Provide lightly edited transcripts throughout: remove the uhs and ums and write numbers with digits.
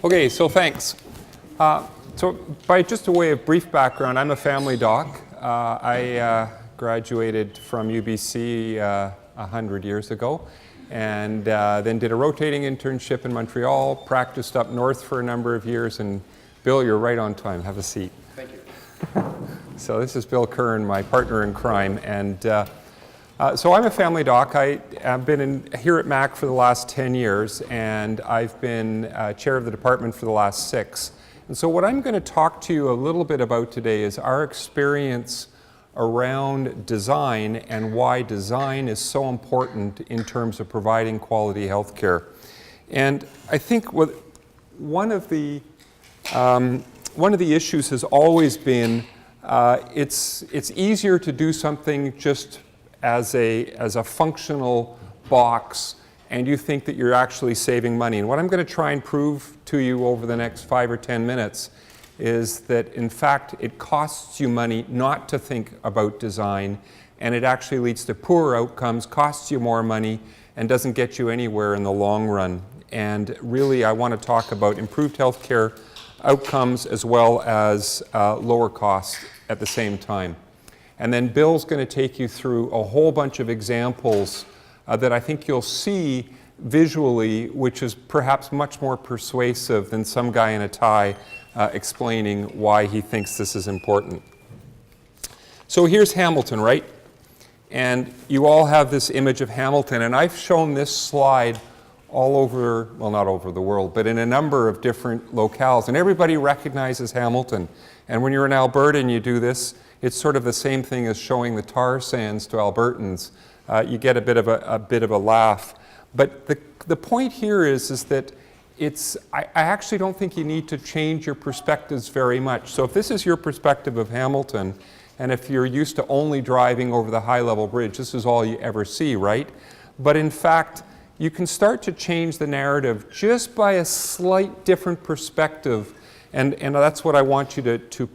Okay, so thanks. So by just a way of brief background, I'm a family doc. I graduated from UBC 100 years ago, and then did a rotating internship in Montreal, practiced up north for a number of years, and Bill, you're right on time. Have a seat. Thank you. So this is Bill Kern, my partner in crime, and so I'm a family doc. I've been here at Mac for the last 10 years, and I've been chair of the department for the last 6. And so what I'm going to talk to you a little bit about today is our experience around design and why design is so important in terms of providing quality health care. And I think one of the issues has always been it's easier to do something just as a functional box, and you think that you're actually saving money. And what I'm going to try and prove to you over the next 5 or 10 minutes is that in fact it costs you money not to think about design, and it actually leads to poorer outcomes, costs you more money, and doesn't get you anywhere in the long run. And really I want to talk about improved healthcare outcomes as well as lower costs at the same time. And then Bill's going to take you through a whole bunch of examples that I think you'll see visually, which is perhaps much more persuasive than some guy in a tie explaining why he thinks this is important. So here's Hamilton, right? And you all have this image of Hamilton, and I've shown this slide all over, well, not over the world, but in a number of different locales, and everybody recognizes Hamilton. And when you're in Alberta and you do this, it's sort of the same thing as showing the tar sands to Albertans. You get a bit of a laugh. But the point here is that I actually don't think you need to change your perspectives very much. So if this is your perspective of Hamilton, and if you're used to only driving over the high-level bridge, this is all you ever see, right? But in fact, you can start to change the narrative just by a slight different perspective, and that's what I want you to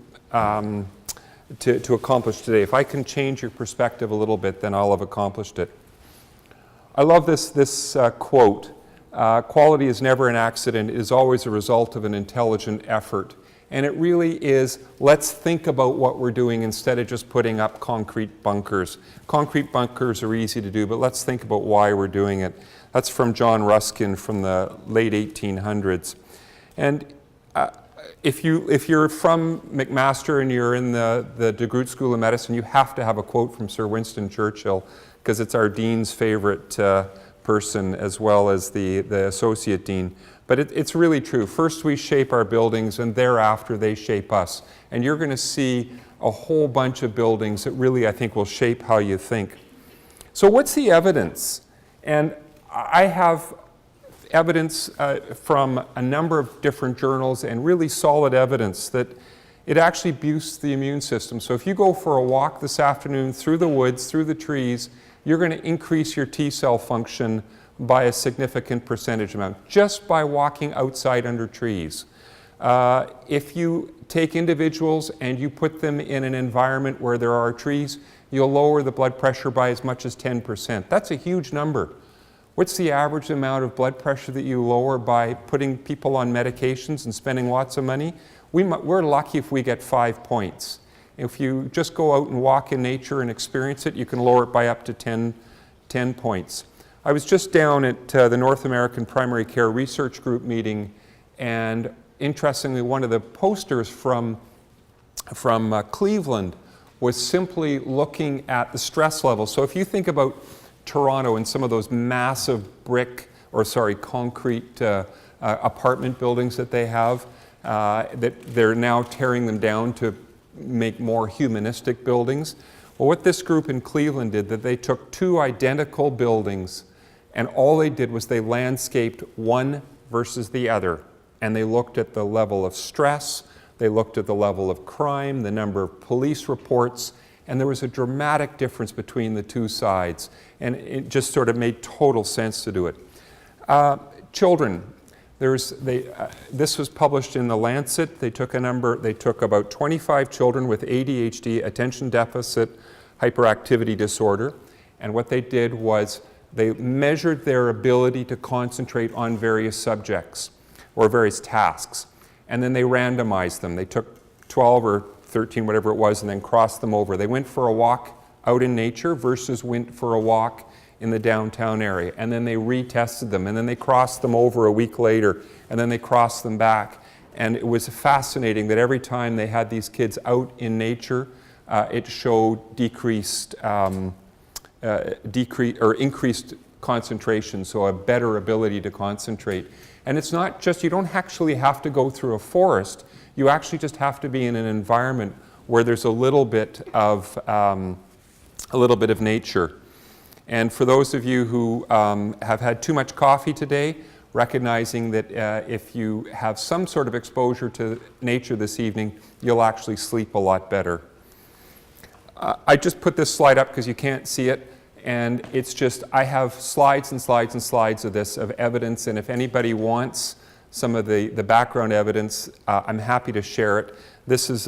accomplish today. If I can change your perspective a little bit, then I'll have accomplished it. I love this quote. Quality is never an accident. It is always a result of an intelligent effort. And it really is, let's think about what we're doing instead of just putting up concrete bunkers. Concrete bunkers are easy to do, but let's think about why we're doing it. That's from John Ruskin from the late 1800s. And if you're from McMaster and you're in the DeGroote School of Medicine, you have to have a quote from Sir Winston Churchill, because it's our dean's favorite person as well as the associate dean. But it's really true. First we shape our buildings, and thereafter they shape us. And you're going to see a whole bunch of buildings that really, I think, will shape how you think. So what's the evidence? And I have evidence from a number of different journals, and really solid evidence that it actually boosts the immune system. So if you go for a walk this afternoon through the woods, through the trees, you're going to increase your T-cell function by a significant percentage amount, just by walking outside under trees. If you take individuals and you put them in an environment where there are trees, you'll lower the blood pressure by as much as 10%. That's a huge number. What's the average amount of blood pressure that you lower by putting people on medications and spending lots of money? We're lucky if we get 5 points. If you just go out and walk in nature and experience it, you can lower it by up to 10 points. I was just down at the North American Primary Care Research Group meeting, and interestingly, one of the posters from Cleveland was simply looking at the stress level. So if you think about Toronto and some of those massive concrete apartment buildings that they have, that they're now tearing them down to make more humanistic buildings. Well, what this group in Cleveland did, that they took 2 identical buildings, and all they did was they landscaped one versus the other, and they looked at the level of stress, they looked at the level of crime, the number of police reports, and there was a dramatic difference between the 2 sides, and it just sort of made total sense to do it. Children, this was published in The Lancet. They took about 25 children with ADHD, attention deficit hyperactivity disorder, and what they did was they measured their ability to concentrate on various subjects. or various tasks. And then they randomized them. They took 12 or 13, whatever it was, and then crossed them over. They went for a walk out in nature versus went for a walk in the downtown area. And then they retested them, and then they crossed them over a week later, and then they crossed them back. And it was fascinating that every time they had these kids out in nature, it showed increased concentration, so a better ability to concentrate. And it's not just, you don't actually have to go through a forest, you actually just have to be in an environment where there's a little bit of nature. And for those of you who have had too much coffee today, recognizing that if you have some sort of exposure to nature this evening, you'll actually sleep a lot better. I just put this slide up because you can't see it, and it's just, I have slides and slides and slides of this, of evidence, and if anybody wants some of the background evidence, I'm happy to share it. This is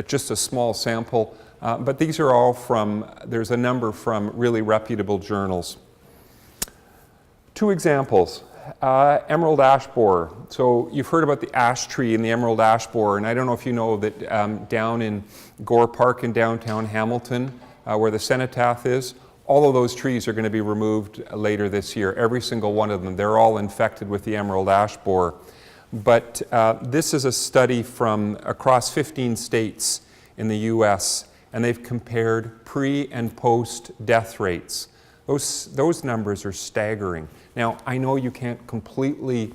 just a small sample, but these are all from, there's a number from really reputable journals. Two examples. Emerald ash borer. So you've heard about the ash tree and the emerald ash borer, and I don't know if you know that down in Gore Park in downtown Hamilton, where the cenotaph is, all of those trees are going to be removed later this year, every single one of them. They're all infected with the emerald ash borer. But this is a study from across 15 states in the US, and they've compared pre and post death rates. Those numbers are staggering. Now, I know you can't completely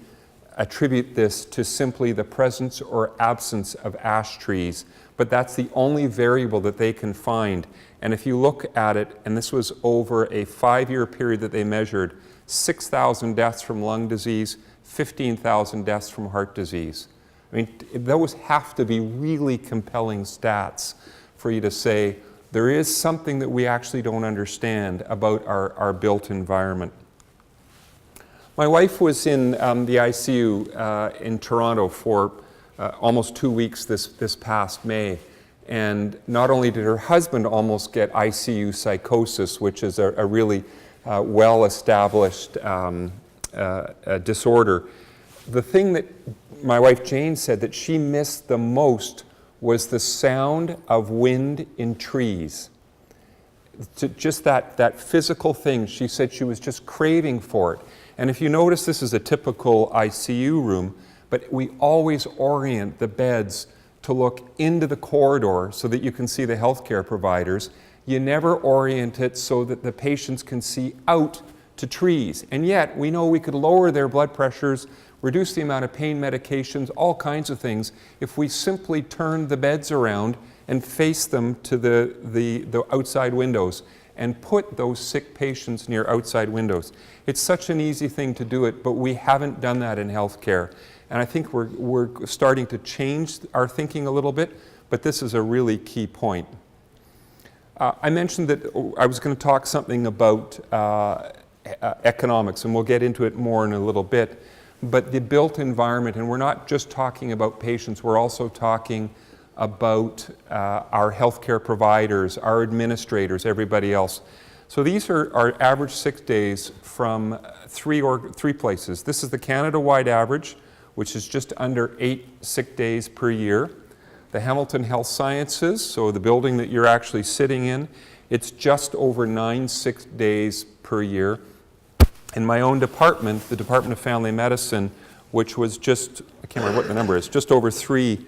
attribute this to simply the presence or absence of ash trees, but that's the only variable that they can find. And if you look at it, and this was over a 5-year period that they measured, 6,000 deaths from lung disease, 15,000 deaths from heart disease. I mean, those have to be really compelling stats for you to say, there is something that we actually don't understand about our built environment. My wife was in the ICU in Toronto for almost 2 weeks this past May. And not only did her husband almost get Icu Psychosis, which is a really well-established disorder, the thing that my wife Jane said that she missed the most was the sound of wind in trees. Just that physical thing, she said she was just craving for it. And if you notice, this is a typical ICU room, but we always orient the beds to look into the corridor so that you can see the healthcare providers. You never orient it so that the patients can see out to trees. And yet, we know we could lower their blood pressures, reduce the amount of pain medications, all kinds of things, if we simply turned the beds around and faced them to the outside windows and put those sick patients near outside windows. It's such an easy thing to do it, but we haven't done that in healthcare. And I think we're starting to change our thinking a little bit, but this is a really key point. I mentioned that I was going to talk something about economics, and we'll get into it more in a little bit, but the built environment, and we're not just talking about patients, we're also talking about our healthcare providers, our administrators, everybody else. So these are our average sick days from three places. This is the Canada-wide average, which is just under 8 sick days per year. The Hamilton Health Sciences, so the building that you're actually sitting in, it's just over 9 sick days per year. In my own department, the Department of Family Medicine, which was just, I can't remember what the number is, just over 3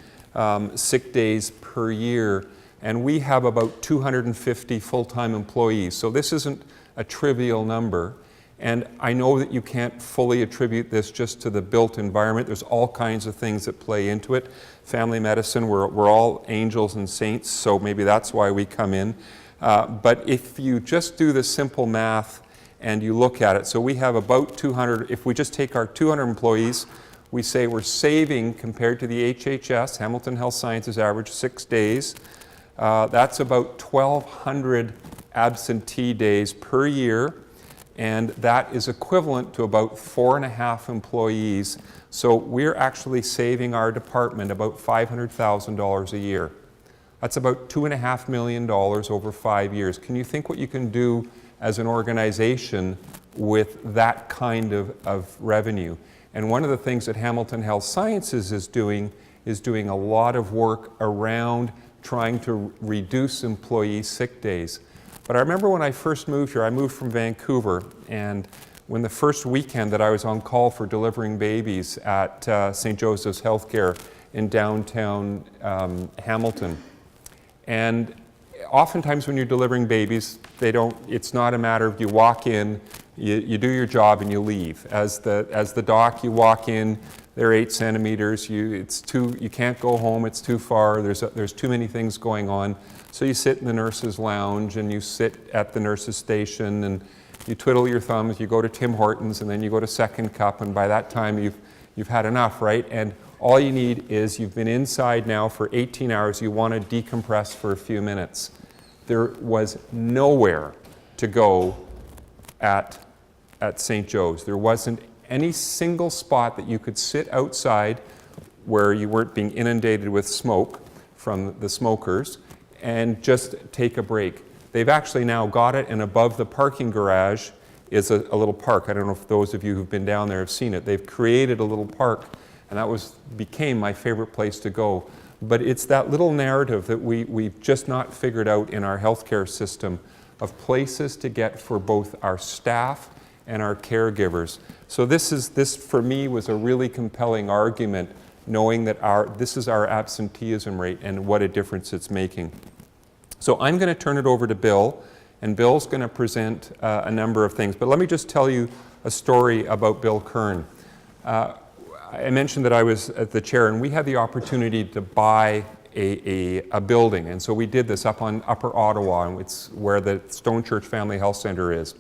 sick days per year. And we have about 250 full-time employees. So this isn't a trivial number. And I know that you can't fully attribute this just to the built environment. There's all kinds of things that play into it. Family medicine, we're all angels and saints, so maybe that's why we come in. But if you just do the simple math and you look at it, so we have about 200, if we just take our 200 employees, we say we're saving, compared to the HHS, Hamilton Health Sciences average 6 days, that's about 1,200 absentee days per year. And that is equivalent to about 4.5 employees. So we're actually saving our department about $500,000 a year. That's about $2.5 million over 5 years. Can you think what you can do as an organization with that kind of revenue? And one of the things that Hamilton Health Sciences is doing a lot of work around trying to reduce employee sick days. But I remember when I first moved here, I moved from Vancouver, and when the first weekend that I was on call for delivering babies at St. Joseph's Healthcare in downtown Hamilton. And oftentimes when you're delivering babies, it's not a matter of you walk in, you do your job and you leave. As the doc, you walk in, they're 8 centimeters, you can't go home, it's too far, there's too many things going on. So you sit in the nurse's lounge and you sit at the nurse's station and you twiddle your thumbs, you go to Tim Hortons, and then you go to Second Cup, and by that time you've had enough, right? And all you need is, you've been inside now for 18 hours, you want to decompress for a few minutes. There was nowhere to go at St. Joe's. There wasn't any single spot that you could sit outside where you weren't being inundated with smoke from the smokers and just take a break. They've actually now got it, and above the parking garage is a little park. I don't know if those of you who've been down there have seen it. They've created a little park, and that became my favorite place to go. But it's that little narrative that we've just not figured out in our healthcare system of places to get for both our staff and our caregivers. So this for me was a really compelling argument, knowing that this is our absenteeism rate and what a difference it's making. So I'm going to turn it over to Bill, and Bill's going to present a number of things. But let me just tell you a story about Bill Kern. I mentioned that I was at the chair, and we had the opportunity to buy a building. And so we did this up on Upper Ottawa, and it's where the Stone Church Family Health Center is.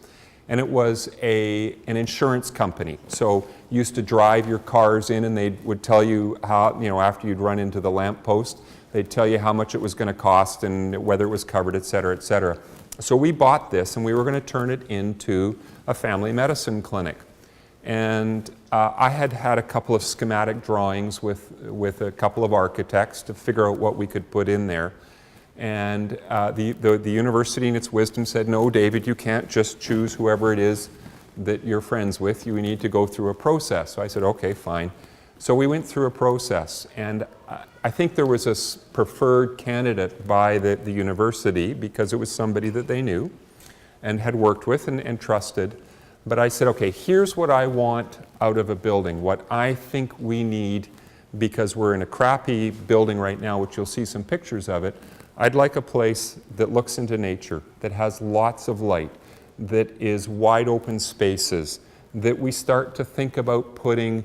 And it was an insurance company. So you used to drive your cars in, and they would tell you how, after you'd run into the lamppost, they'd tell you how much it was going to cost and whether it was covered, et cetera, et cetera. So we bought this, and we were going to turn it into a family medicine clinic. And I had a couple of schematic drawings with a couple of architects to figure out what we could put in there. And the university in its wisdom said, no, David, you can't just choose whoever it is that you're friends with. You need to go through a process. So I said, okay, fine. So we went through a process, and I think there was a preferred candidate by the university because it was somebody that they knew and had worked with and trusted. But I said, okay, here's what I want out of a building, what I think we need, because we're in a crappy building right now, which you'll see some pictures of it. I'd like a place that looks into nature, that has lots of light, that is wide open spaces, that we start to think about putting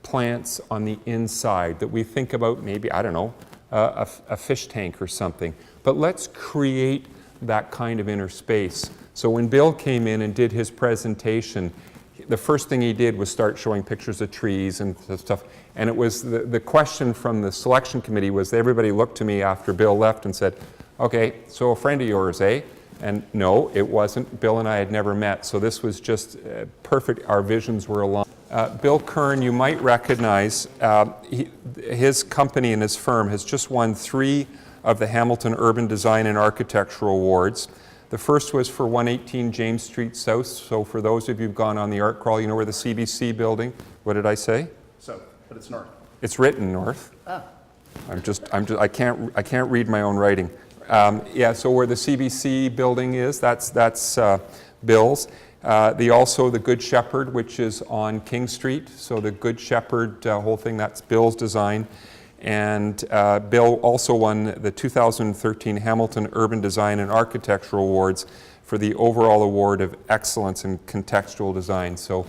plants on the inside, that we think about maybe, I don't know, a fish tank or something. But let's create that kind of inner space. So when Bill came in and did his presentation, the first thing he did was start showing pictures of trees and stuff. And it was the question from the selection committee was, everybody looked to me after Bill left and said, okay, so a friend of yours, eh? And no, it wasn't. Bill and I had never met, so this was just perfect. Our visions were aligned. Bill Kern, you might recognize, his company and his firm has just won 3 of the Hamilton Urban Design and Architectural Awards. The first was for 118 James Street South. So for those of you who've gone on the art crawl, you know where the CBC building, what did I say? South, but it's north. It's written north. Ah. I can't read my own writing. Yeah, so where the CBC building is, that's Bill's. The Good Shepherd, which is on King Street. So the Good Shepherd whole thing, that's Bill's design. And Bill also won the 2013 Hamilton Urban Design and Architectural Awards for the overall award of excellence in contextual design. So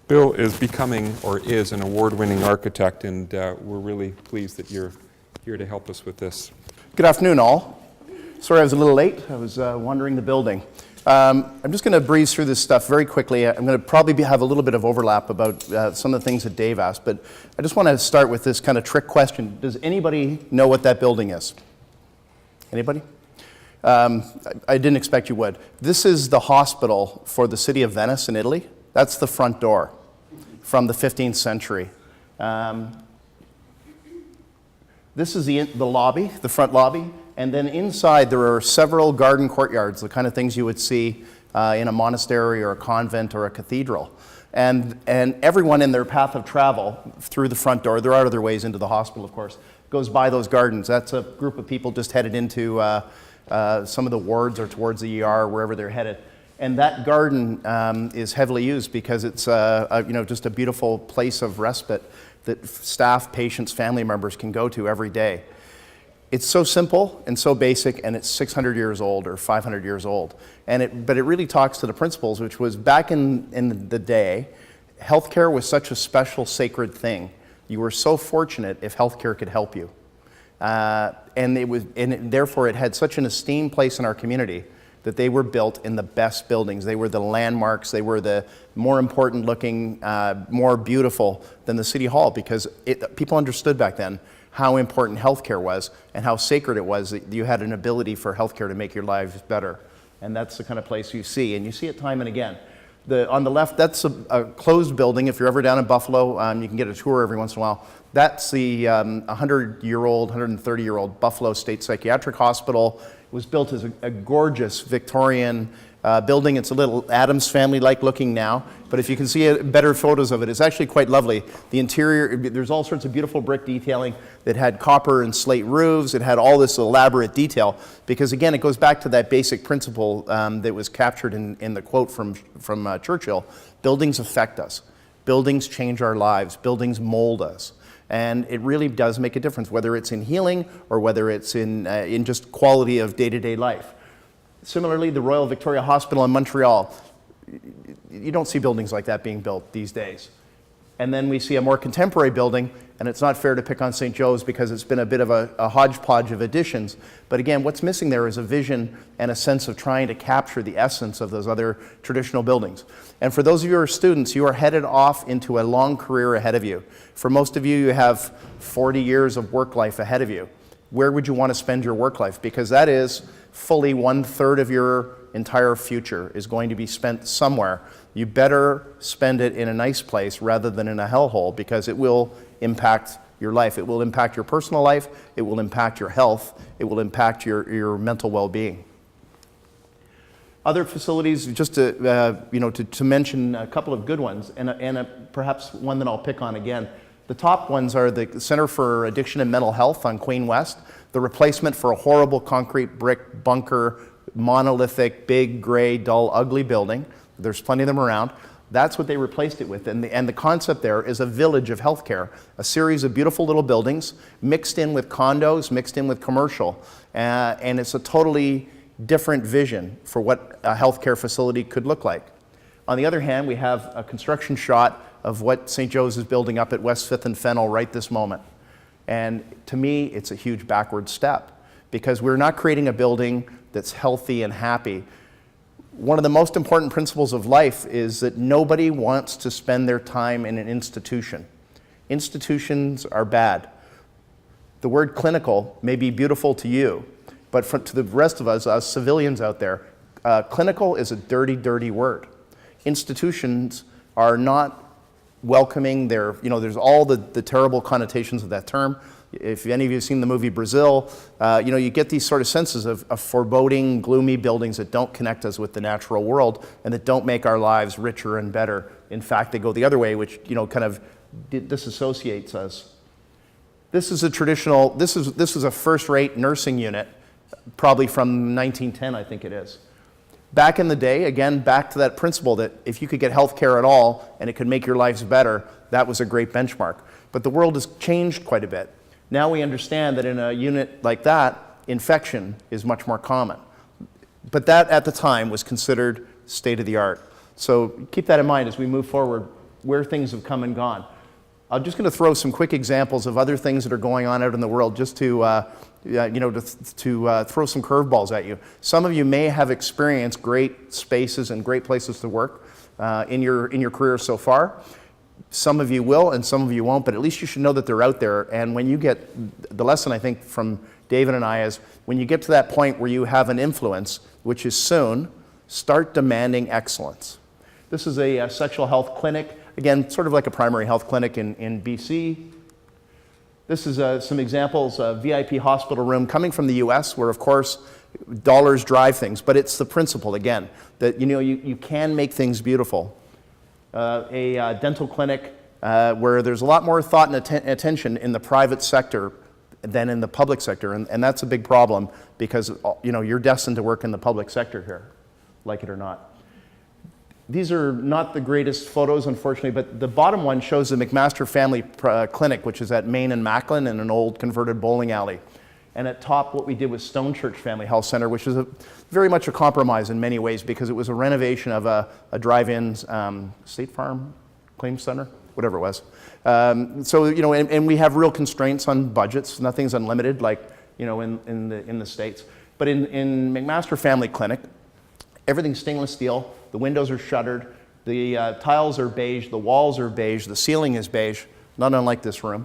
Bill is becoming, or is, an award-winning architect, and we're really pleased that you're here to help us with this. Good afternoon, all. Sorry I was a little late. I was wandering the building. I'm just going to breeze through this stuff very quickly. I'm going to probably have a little bit of overlap about some of the things that Dave asked, but I just want to start with this kind of trick question. Does anybody know what that building is? Anybody? I didn't expect you would. This is the hospital for the city of Venice in Italy. That's the front door from the 15th century. This is the lobby, the front lobby. And then inside there are several garden courtyards, the kind of things you would see in a monastery or a convent or a cathedral. And everyone in their path of travel through the front door, there are other ways into the hospital, of course, goes by those gardens. That's a group of people just headed into some of the wards or towards the ER, wherever they're headed. And that garden is heavily used because it's just a beautiful place of respite that staff, patients, family members can go to every day. It's so simple and so basic, and it's 600 years old or 500 years old. But it really talks to the principles, which was back in the day, healthcare was such a special, sacred thing. You were so fortunate if healthcare could help you. Therefore it had such an esteemed place in our community that they were built in the best buildings. They were the landmarks. They were the more important looking, more beautiful than the City Hall, because people understood back then how important healthcare was and how sacred it was that you had an ability for healthcare to make your lives better. And that's the kind of place you see, and you see it time and again. On the left, that's a closed building. If you're ever down in Buffalo, you can get a tour every once in a while. That's the 100-year-old, 130-year-old Buffalo State Psychiatric Hospital. It was built as a gorgeous Victorian building. It's a little Addams Family-like looking now, but if you can see better photos of it, it's actually quite lovely. The interior, there's all sorts of beautiful brick detailing that had copper and slate roofs. It had all this elaborate detail because, again, it goes back to that basic principle that was captured in the quote from Churchill. Buildings affect us. Buildings change our lives. Buildings mold us. And it really does make a difference, whether it's in healing or whether it's in just quality of day-to-day life. Similarly, the Royal Victoria Hospital in Montreal, you don't see buildings like that being built these days. And then we see a more contemporary building, and it's not fair to pick on St. Joe's because it's been a bit of a hodgepodge of additions. But again, what's missing there is a vision and a sense of trying to capture the essence of those other traditional buildings. And for those of you who are students, you are headed off into a long career ahead of you. For most of you, you have 40 years of work life ahead of you. Where would you want to spend your work life? Because that is fully 1/3 of your entire future is going to be spent somewhere. You better spend it in a nice place rather than in a hellhole, because it will impact your life. It will impact your personal life. It will impact your health. It will impact your mental well-being. Other facilities, just to mention a couple of good ones, and perhaps one that I'll pick on again. The top ones are the Center for Addiction and Mental Health on Queen West, the replacement for a horrible concrete brick bunker, monolithic, big, gray, dull, ugly building. There's plenty of them around. That's what they replaced it with. And the concept there is a village of healthcare, a series of beautiful little buildings mixed in with condos, mixed in with commercial. And it's a totally different vision for what a healthcare facility could look like. On the other hand, we have a construction shot of what St. Joe's is building up at West 5th and Fennel right this moment. And to me, it's a huge backward step, because we're not creating a building that's healthy and happy. One of the most important principles of life is that nobody wants to spend their time in an institution. Institutions are bad. The word clinical may be beautiful to you, but to the rest of us civilians out there, clinical is a dirty, dirty word. Institutions are not welcoming. There's all the terrible connotations of that term. If any of you have seen the movie Brazil, you get these sort of senses of foreboding, gloomy buildings that don't connect us with the natural world and that don't make our lives richer and better. In fact, they go the other way, which kind of disassociates us. This is a first-rate nursing unit, probably from 1910, I think it is. Back in the day, again, back to that principle that if you could get health care at all and it could make your lives better, that was a great benchmark. But the world has changed quite a bit. Now we understand that in a unit like that, infection is much more common. But that, at the time, was considered state-of-the-art. So keep that in mind as we move forward, where things have come and gone. I'm just going to throw some quick examples of other things that are going on out in the world, just to throw some curveballs at you. Some of you may have experienced great spaces and great places to work in your career so far. Some of you will and some of you won't, but at least you should know that they're out there. And when you get, the lesson I think from David and I is, when you get to that point where you have an influence, which is soon, start demanding excellence. This is a sexual health clinic, again, sort of like a primary health clinic in BC. This is some examples of VIP hospital room coming from the US, where of course dollars drive things, but it's the principle again, that you can make things beautiful. A dental clinic where there's a lot more thought and attention in the private sector than in the public sector, and that's a big problem because you're destined to work in the public sector here, like it or not. These are not the greatest photos, unfortunately, but the bottom one shows the McMaster family clinic, which is at Main and Macklin in an old converted bowling alley. And at top, what we did was Stone Church Family Health Center, which is very much a compromise in many ways because it was a renovation of a drive-in State Farm Claims Center, whatever it was. And we have real constraints on budgets. Nothing's unlimited like in the States. But in McMaster Family Clinic, everything's stainless steel. The windows are shuttered. The tiles are beige. The walls are beige. The ceiling is beige, not unlike this room.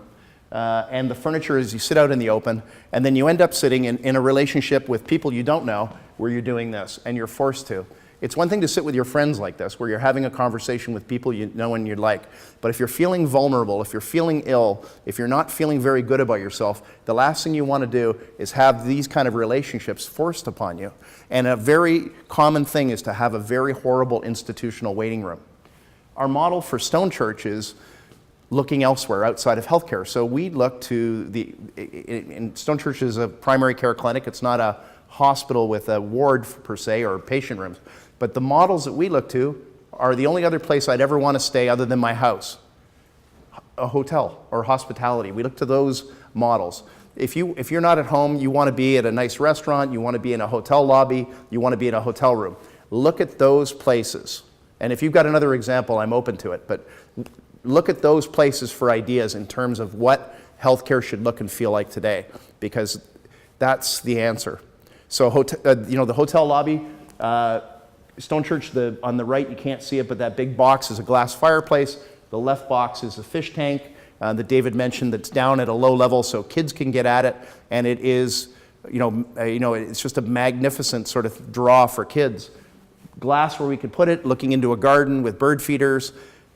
And the furniture is you sit out in the open, and then you end up sitting in a relationship with people you don't know where you're doing this, and you're forced to. It's one thing to sit with your friends like this, where you're having a conversation with people you know and you like. But if you're feeling vulnerable, if you're feeling ill, if you're not feeling very good about yourself, the last thing you want to do is have these kind of relationships forced upon you. And a very common thing is to have a very horrible institutional waiting room. Our model for Stone Church is looking elsewhere outside of healthcare. So we look to Stone Church is a primary care clinic. It's not a hospital with a ward per se or patient rooms. But the models that we look to are the only other place I'd ever want to stay other than my house. A hotel or hospitality. We look to those models. If you're not at home, you want to be at a nice restaurant, you want to be in a hotel lobby, you want to be in a hotel room. Look at those places. And if you've got another example, I'm open to it. But look at those places for ideas in terms of what healthcare should look and feel like today, because that's the answer. So, the hotel lobby, Stone Church, on the right, you can't see it, but that big box is a glass fireplace. The left box is a fish tank that David mentioned that's down at a low level so kids can get at it. And it is, it's just a magnificent sort of draw for kids. Glass where we could put it, looking into a garden with bird feeders,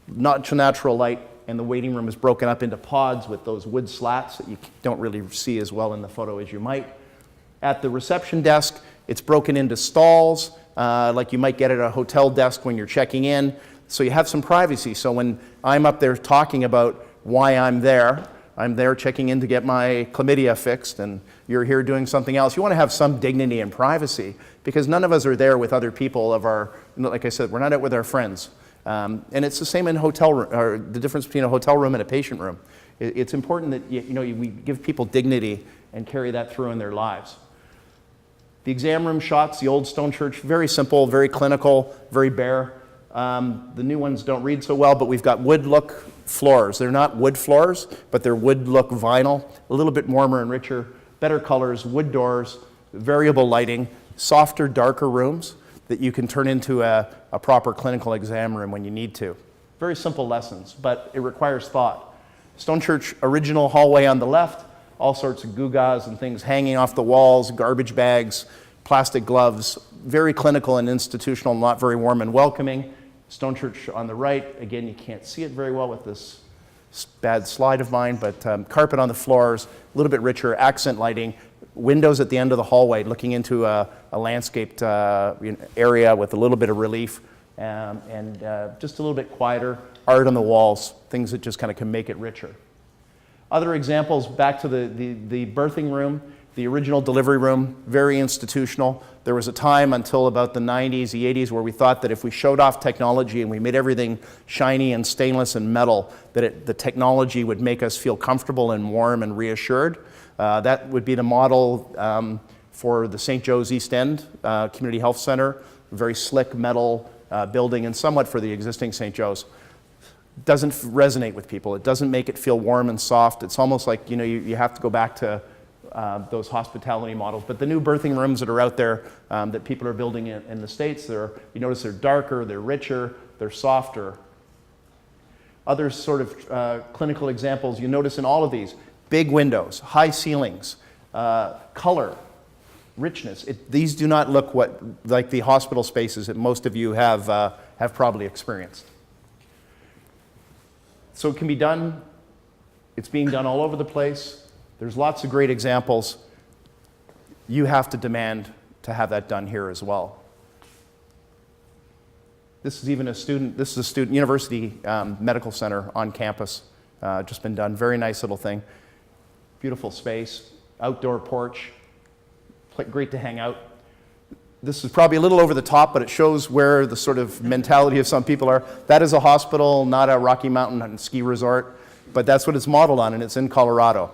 not natural light, and the waiting room is broken up into pods with those wood slats that you don't really see as well in the photo as you might. At the reception desk, it's broken into stalls, like you might get at a hotel desk when you're checking in. So you have some privacy. So when I'm up there talking about why I'm there checking in to get my chlamydia fixed, and you're here doing something else. You want to have some dignity and privacy, because none of us are there with other people like I said, we're not out with our friends. And it's the same in hotel room, or the difference between a hotel room and a patient room. It's important that we give people dignity and carry that through in their lives. The exam room shots, the old Stone Church, very simple, very clinical, very bare. The new ones don't read so well, but we've got wood look floors. They're not wood floors, but they're wood look vinyl, a little bit warmer and richer, better colors, wood doors, variable lighting, softer, darker rooms that you can turn into a proper clinical exam room when you need to. Very simple lessons, but it requires thought. Stone Church original hallway on the left, all sorts of gewgaws and things hanging off the walls, garbage bags, plastic gloves, very clinical and institutional, not very warm and welcoming. Stone Church on the right, again, you can't see it very well with this bad slide of mine, but carpet on the floors, a little bit richer, accent lighting, windows at the end of the hallway looking into a landscaped area with a little bit of relief, and just a little bit quieter, art on the walls, things that just kind of can make it richer. Other examples, back to the birthing room, the original delivery room, very institutional. There was a time until about the 90s, the 80s, where we thought that if we showed off technology and we made everything shiny and stainless and metal, that the technology would make us feel comfortable and warm and reassured. That would be the model for the St. Joe's East End Community Health Center, very slick metal building, and somewhat for the existing St. Joe's. Doesn't resonate with people. It doesn't make it feel warm and soft. It's almost like you have to go back to those hospitality models. But the new birthing rooms that are out there that people are building in the States, you notice they're darker, they're richer, they're softer. Other sort of clinical examples you notice in all of these: big windows, high ceilings, color, richness. These do not look like the hospital spaces that most of you have probably experienced. So it can be done It's being done all over the place. There's lots of great examples. You have to demand to have that done here as well. This is even a student, university medical center on campus, just been done. Very nice little thing. Beautiful space, outdoor porch, great to hang out. This is probably a little over the top, but it shows where the sort of mentality of some people are. That is a hospital, not a Rocky Mountain ski resort, but that's what it's modeled on, and it's in Colorado.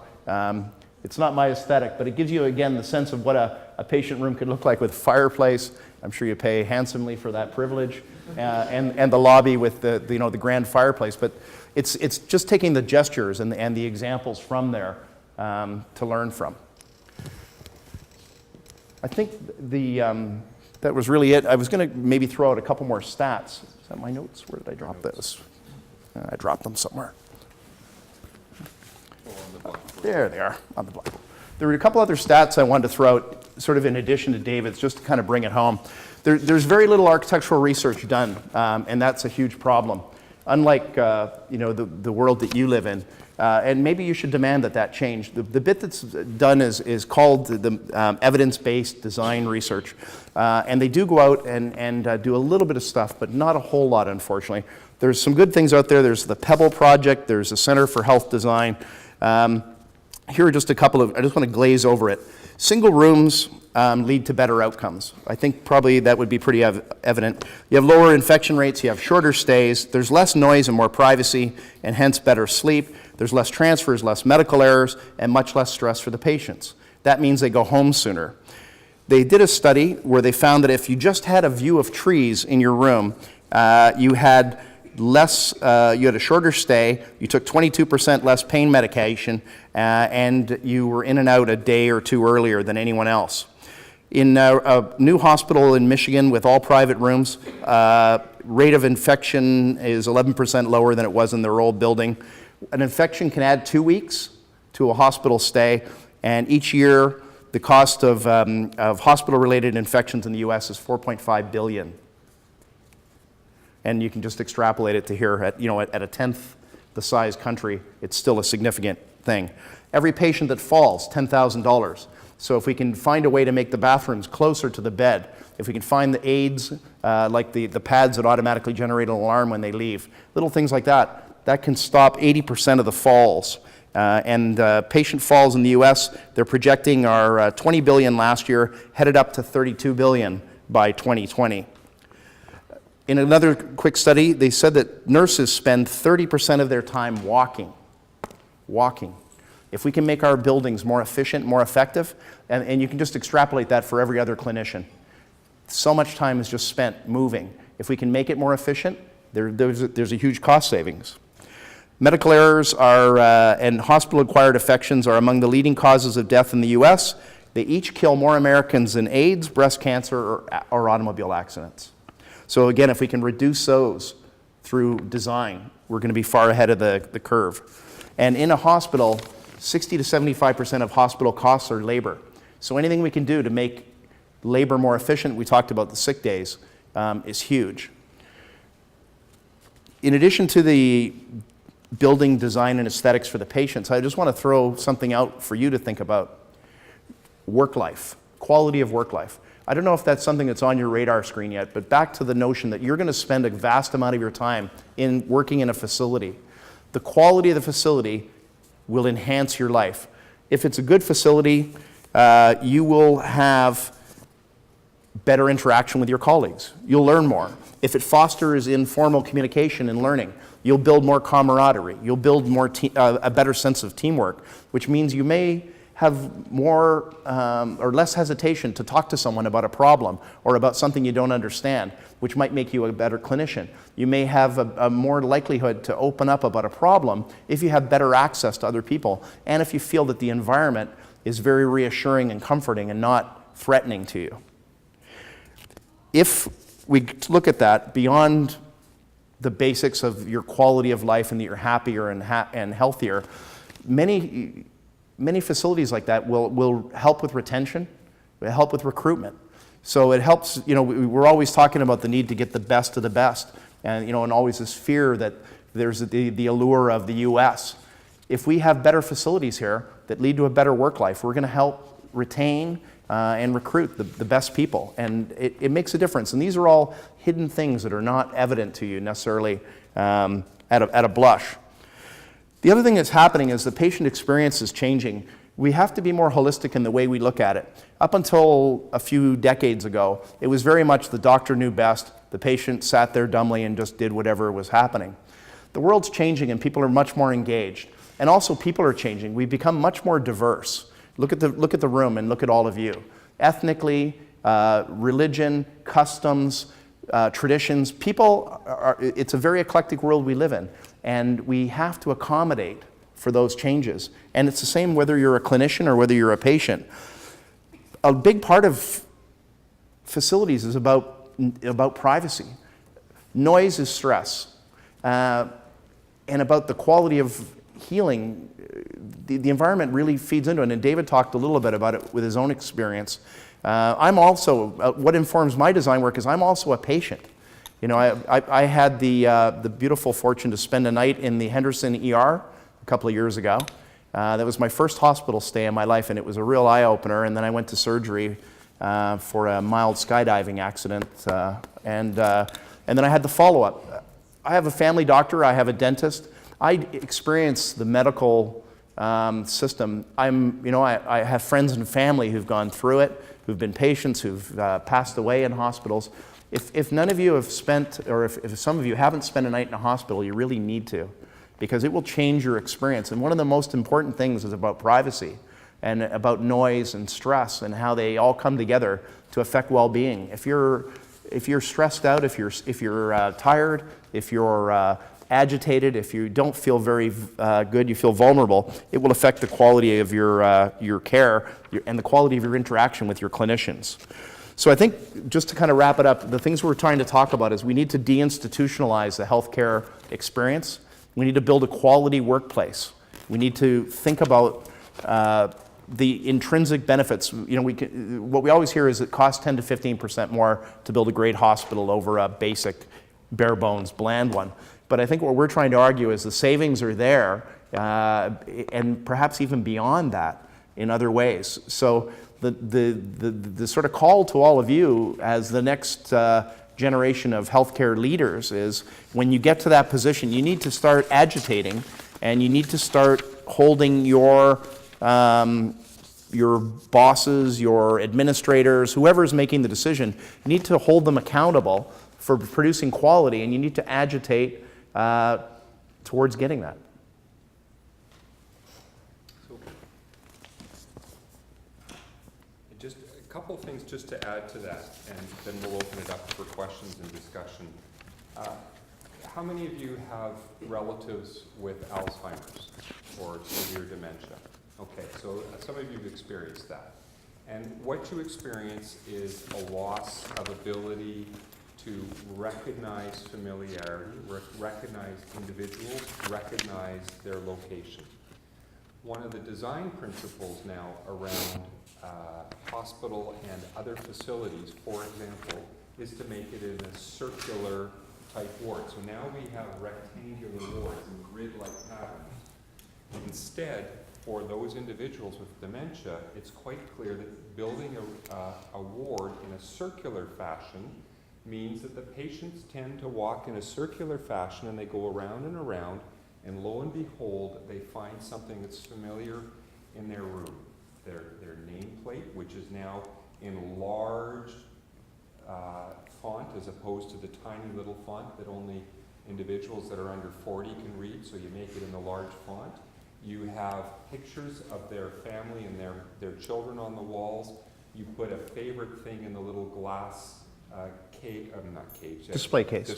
It's not my aesthetic, but it gives you, again, the sense of what a patient room could look like with fireplace. I'm sure you pay handsomely for that privilege, and the lobby with the grand fireplace. But it's just taking the gestures and the examples from there to learn from. I think that was really it. I was going to maybe throw out a couple more stats. Is that my notes? Where did I drop those? I dropped them somewhere. There they are on the blackboard. There were a couple other stats I wanted to throw out, sort of in addition to David's, just to kind of bring it home. There's very little architectural research done, and that's a huge problem. Unlike the world that you live in, and maybe you should demand that change. The bit that's done is called the evidence-based design research, and they do go out and do a little bit of stuff, but not a whole lot, unfortunately. There's some good things out there. There's the Pebble Project. There's the Center for Health Design. Here are just a couple of, I just want to glaze over it. Single rooms lead to better outcomes. I think probably that would be pretty evident. You have lower infection rates, you have shorter stays, there's less noise and more privacy, and hence better sleep. There's less transfers, less medical errors, and much less stress for the patients. That means they go home sooner. They did a study where they found that if you just had a view of trees in your room, you had a shorter stay, you took 22% less pain medication, and you were in and out a day or two earlier than anyone else. In a new hospital in Michigan with all private rooms, rate of infection is 11% lower than it was in their old building. An infection can add 2 weeks to a hospital stay, and each year the cost of hospital-related infections in the US is $4.5 billion. And you can just extrapolate it to here at a tenth the size country, it's still a significant thing. Every patient that falls, $10,000. So if we can find a way to make the bathrooms closer to the bed, if we can find the aids, like the pads that automatically generate an alarm when they leave, little things like that, that can stop 80% of the falls. Patient falls in the US, they're projecting are 20 billion last year, headed up to 32 billion by 2020. In another quick study, they said that nurses spend 30% of their time walking. If we can make our buildings more efficient, more effective, and you can just extrapolate that for every other clinician. So much time is just spent moving. If we can make it more efficient, there's a huge cost savings. Medical errors and hospital-acquired infections are among the leading causes of death in the US. They each kill more Americans than AIDS, breast cancer, or automobile accidents. So again, if we can reduce those through design, we're going to be far ahead of the curve. And in a hospital, 60 to 75% of hospital costs are labor. So anything we can do to make labor more efficient, we talked about the sick days, is huge. In addition to the building design and aesthetics for the patients, I just want to throw something out for you to think about. Work life, quality of work life. I don't know if that's something that's on your radar screen yet, but back to the notion that you're going to spend a vast amount of your time working in a facility. The quality of the facility will enhance your life. If it's a good facility, you will have better interaction with your colleagues. You'll learn more. If it fosters informal communication and learning, you'll build more camaraderie. You'll build a better sense of teamwork, which means you may have more or less hesitation to talk to someone about a problem or about something you don't understand, which might make you a better clinician. You may have a more likelihood to open up about a problem if you have better access to other people and if you feel that the environment is very reassuring and comforting and not threatening to you. If we look at that beyond the basics of your quality of life and that you're happier and healthier, many facilities like that will help with retention, will help with recruitment. So it helps, we're always talking about the need to get the best of the best, and always this fear that there's the allure of the US. If we have better facilities here that lead to a better work life, we're going to help retain and recruit the best people. And it makes a difference. And these are all hidden things that are not evident to you necessarily at a blush. The other thing that's happening is the patient experience is changing. We have to be more holistic in the way we look at it. Up until a few decades ago, it was very much the doctor knew best. The patient sat there dumbly and just did whatever was happening. The world's changing and people are much more engaged. And also people are changing. We've become much more diverse. Look at the room and look at all of you. Ethnically, religion, customs, traditions. It's a very eclectic world we live in. And we have to accommodate for those changes. And it's the same whether you're a clinician or whether you're a patient. A big part of facilities is about privacy. Noise is stress. And about the quality of healing, the environment really feeds into it. And David talked a little bit about it with his own experience. I'm also, what informs my design work is I'm also a patient. You know, I had the beautiful fortune to spend a night in the Henderson ER a couple of years ago. That was my first hospital stay in my life, and it was a real eye-opener. And then I went to surgery for a mild skydiving accident, and then I had the follow-up. I have a family doctor, I have a dentist. I experience the medical system. I have friends and family who've gone through it, who've been patients, who've passed away in hospitals. If none of you have spent, or if some of you haven't spent a night in a hospital, you really need to, because it will change your experience. And one of the most important things is about privacy and about noise and stress and how they all come together to affect well-being. If you're stressed out, if you're tired, if you're agitated, if you don't feel very good, you feel vulnerable, it will affect the quality of your care and the quality of your interaction with your clinicians. So I think, just to kind of wrap it up, the things we're trying to talk about is we need to deinstitutionalize the healthcare experience. We need to build a quality workplace. We need to think about the intrinsic benefits. You know, what we always hear is it costs 10 to 15% more to build a great hospital over a basic, bare bones, bland one. But I think what we're trying to argue is the savings are there, and perhaps even beyond that in other ways. So the sort of call to all of you as the next generation of healthcare leaders is, when you get to that position, you need to start agitating, and you need to start holding your bosses, your administrators, whoever's making the decision, you need to hold them accountable for producing quality, and you need to agitate towards getting that. So, just a couple of things just to add to that, and then we'll open it up for questions and discussion. How many of you have relatives with Alzheimer's or severe dementia? Okay, so some of you have experienced that. And what you experience is a loss of ability to recognize familiarity, recognize individuals, recognize their location. One of the design principles now around hospital and other facilities, for example, is to make it in a circular type ward. So now we have rectangular wards in grid-like patterns. Instead, for those individuals with dementia, it's quite clear that building a ward in a circular fashion means that the patients tend to walk in a circular fashion, and they go around and around, and lo and behold, they find something that's familiar in their room. Their nameplate, which is now in large font as opposed to the tiny little font that only individuals that are under 40 can read, so you make it in the large font. You have pictures of their family and their children on the walls. You put a favorite thing in the little glass display case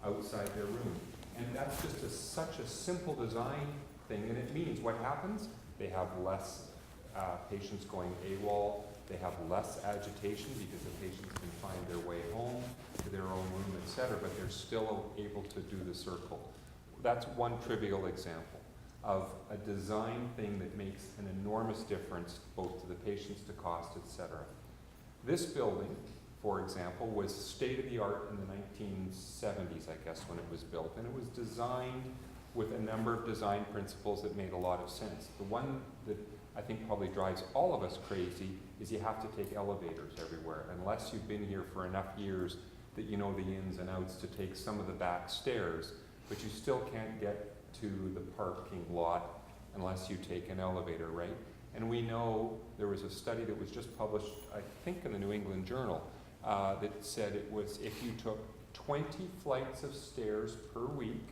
outside their room. And that's just such a simple design thing, and it means what happens? They have less patients going AWOL, they have less agitation because the patients can find their way home to their own room, etc., but they're still able to do the circle. That's one trivial example of a design thing that makes an enormous difference both to the patients, to cost, etc. This building, for example, was state-of-the-art in the 1970s, I guess, when it was built, and it was designed with a number of design principles that made a lot of sense. The one that I think probably drives all of us crazy is you have to take elevators everywhere. Unless you've been here for enough years that you know the ins and outs to take some of the back stairs, but you still can't get to the parking lot unless you take an elevator, right? And we know there was a study that was just published, I think in the New England Journal, that said it was if you took 20 flights of stairs per week,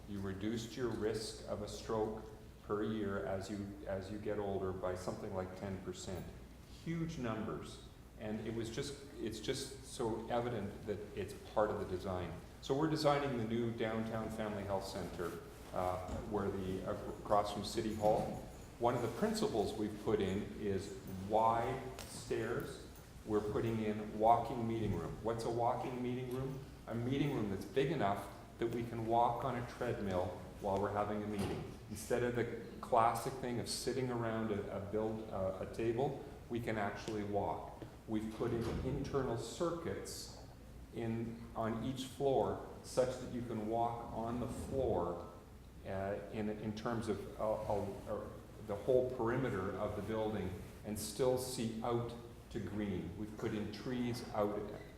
you reduced your risk of a stroke per year as you get older by something like 10%. Huge numbers. And it's just so evident that it's part of the design. So we're designing the new downtown family health center across from City Hall. One of the principles we've put in is wide stairs. We're putting in walking meeting room. What's a walking meeting room? A meeting room that's big enough that we can walk on a treadmill while we're having a meeting. Instead of the classic thing of sitting around a table, we can actually walk. We've put in internal circuits on each floor such that you can walk on the floor in terms of the whole perimeter of the building and still see out to green. We've put in trees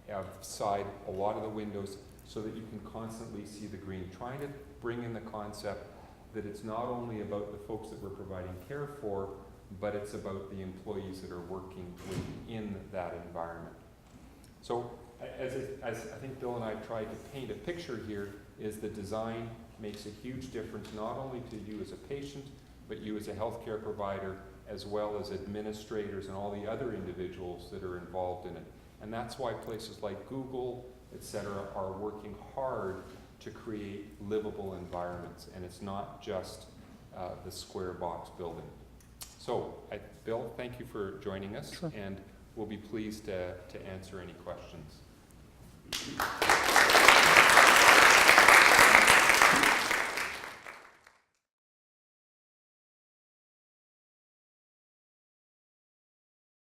outside a lot of the windows so that you can constantly see the green, trying to bring in the concept that it's not only about the folks that we're providing care for, but it's about the employees that are working within that environment. So as I think Bill and I tried to paint a picture here, is the design makes a huge difference not only to you as a patient, but you as a healthcare provider, as well as administrators and all the other individuals that are involved in it. And that's why places like Google, et cetera, are working hard to create livable environments. And it's not just the square box building. So, Bill, thank you for joining us. Sure. And we'll be pleased to answer any questions.